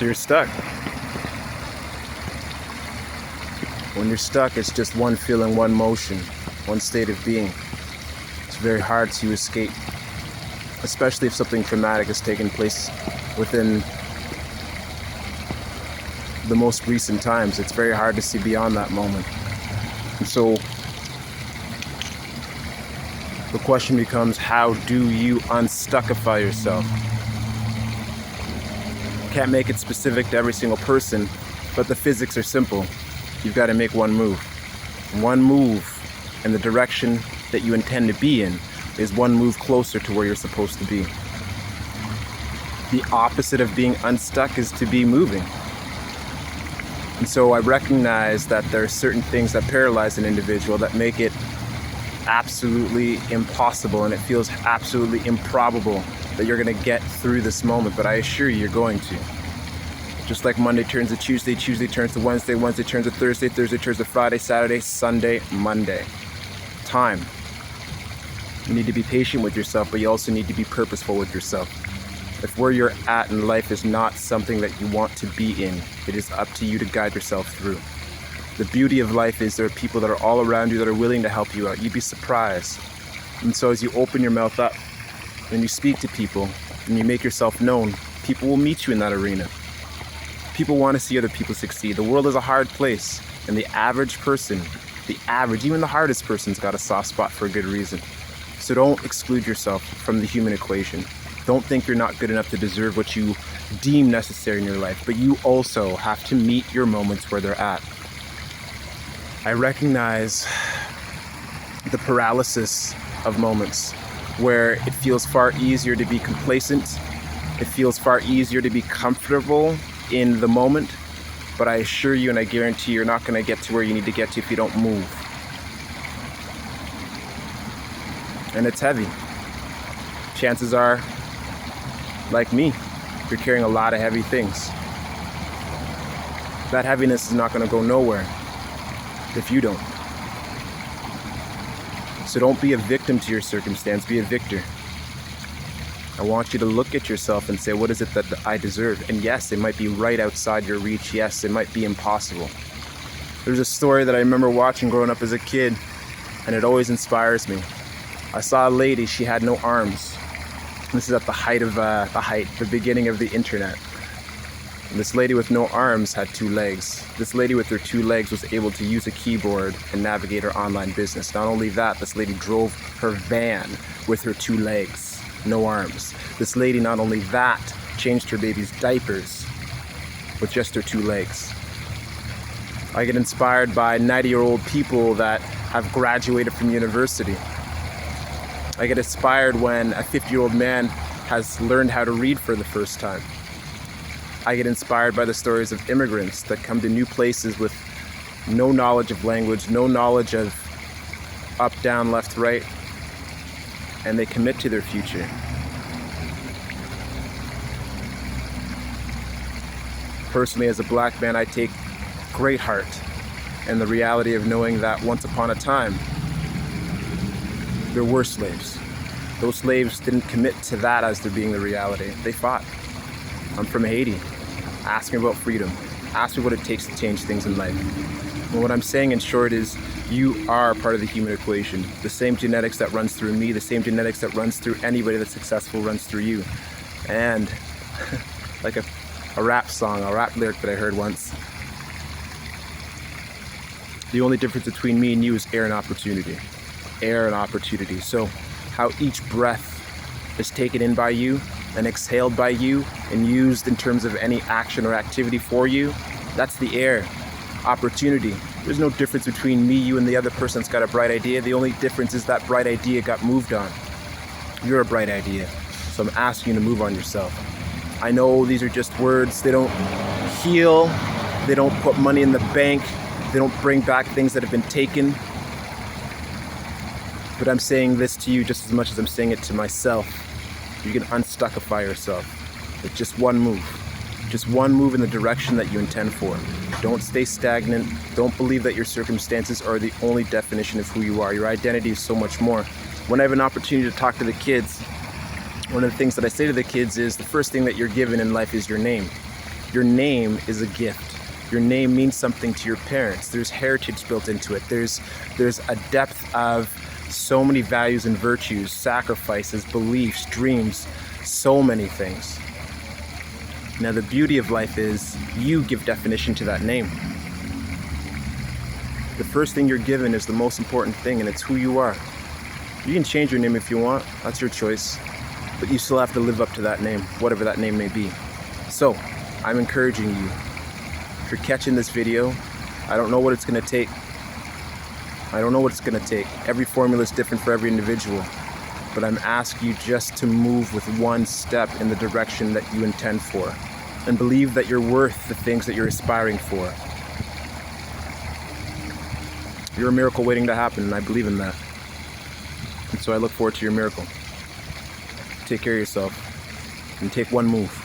So you're stuck. When you're stuck, it's just one feeling, one motion, one state of being. It's very hard to escape, especially if something traumatic has taken place within the most recent times. It's very hard to see beyond that moment. And so the question becomes, how do you unstuckify yourself? Can't make it specific to every single person, but the physics are simple. You've got to make one move. One move in the direction that you intend to be in is one move closer to where you're supposed to be. The opposite of being unstuck is to be moving. And so I recognize that there are certain things that paralyze an individual that make it absolutely impossible, and it feels absolutely improbable that you're going to get through this moment, but I assure you, you're going to. Just like Monday turns to Tuesday, Tuesday turns to Wednesday, Wednesday turns to Thursday, Thursday turns to Friday, Saturday, Sunday, Monday. Time. You need to be patient with yourself, but you also need to be purposeful with yourself. If where you're at in life is not something that you want to be in, it is up to you to guide yourself through. The beauty of life is there are people that are all around you that are willing to help you out. You'd be surprised. And so as you open your mouth up and you speak to people and you make yourself known, people will meet you in that arena. People want to see other people succeed. The world is a hard place, and the average person, even the hardest person's got a soft spot for a good reason. So don't exclude yourself from the human equation. Don't think you're not good enough to deserve what you deem necessary in your life, but you also have to meet your moments where they're at. I recognize the paralysis of moments where it feels far easier to be complacent. It feels far easier to be comfortable in the moment, but I assure you and I guarantee you're not going to get to where you need to get to if you don't move. And it's heavy. Chances are, like me, you're carrying a lot of heavy things. That heaviness is not going to go nowhere if you don't. So don't be a victim to your circumstance, be a victor. I want you to look at yourself and say, what is it that I deserve? And yes, it might be right outside your reach. Yes, it might be impossible. There's a story that I remember watching growing up as a kid, and it always inspires me. I saw a lady, she had no arms. This is at the beginning of the internet. And this lady with no arms had two legs. This lady with her two legs was able to use a keyboard and navigate her online business. Not only that, this lady drove her van with her two legs. No arms. This lady, not only that, changed her baby's diapers with just her two legs. I get inspired by 90-year-old people that have graduated from university. I get inspired when a 50-year-old man has learned how to read for the first time. I get inspired by the stories of immigrants that come to new places with no knowledge of language, no knowledge of up, down, left, right, and they commit to their future. Personally, as a black man, I take great heart in the reality of knowing that once upon a time, there were slaves. Those slaves didn't commit to that as there being the reality. They fought. I'm from Haiti. Ask me about freedom. Ask me what it takes to change things in life. And what I'm saying in short is, you are part of the human equation. The same genetics that runs through me, the same genetics that runs through anybody that's successful runs through you. And like a rap song, a rap lyric that I heard once, the only difference between me and you is air and opportunity. Air and opportunity. So how each breath is taken in by you and exhaled by you and used in terms of any action or activity for you, that's the air. Opportunity. There's no difference between me, you, and the other person that's got a bright idea. The only difference is that bright idea got moved on. You're a bright idea. So I'm asking you to move on yourself. I know these are just words. They don't heal. They don't put money in the bank. They don't bring back things that have been taken. But I'm saying this to you just as much as I'm saying it to myself. You can unstuckify yourself with just one move. Just one move in the direction that you intend for. Don't stay stagnant. Don't believe that your circumstances are the only definition of who you are. Your identity is so much more. When I have an opportunity to talk to the kids, one of the things that I say to the kids is the first thing that you're given in life is your name. Your name is a gift. Your name means something to your parents. There's heritage built into it. There's a depth of so many values and virtues, sacrifices, beliefs, dreams, so many things. Now the beauty of life is you give definition to that name. The first thing you're given is the most important thing, and it's who you are. You can change your name if you want, that's your choice, but you still have to live up to that name, whatever that name may be. So, I'm encouraging you, if you're catching this video, I don't know what it's going to take. Every formula is different for every individual, but I'm asking you just to move with one step in the direction that you intend for, and believe that you're worth the things that you're aspiring for. You're a miracle waiting to happen, and I believe in that. And so I look forward to your miracle. Take care of yourself, and take one move.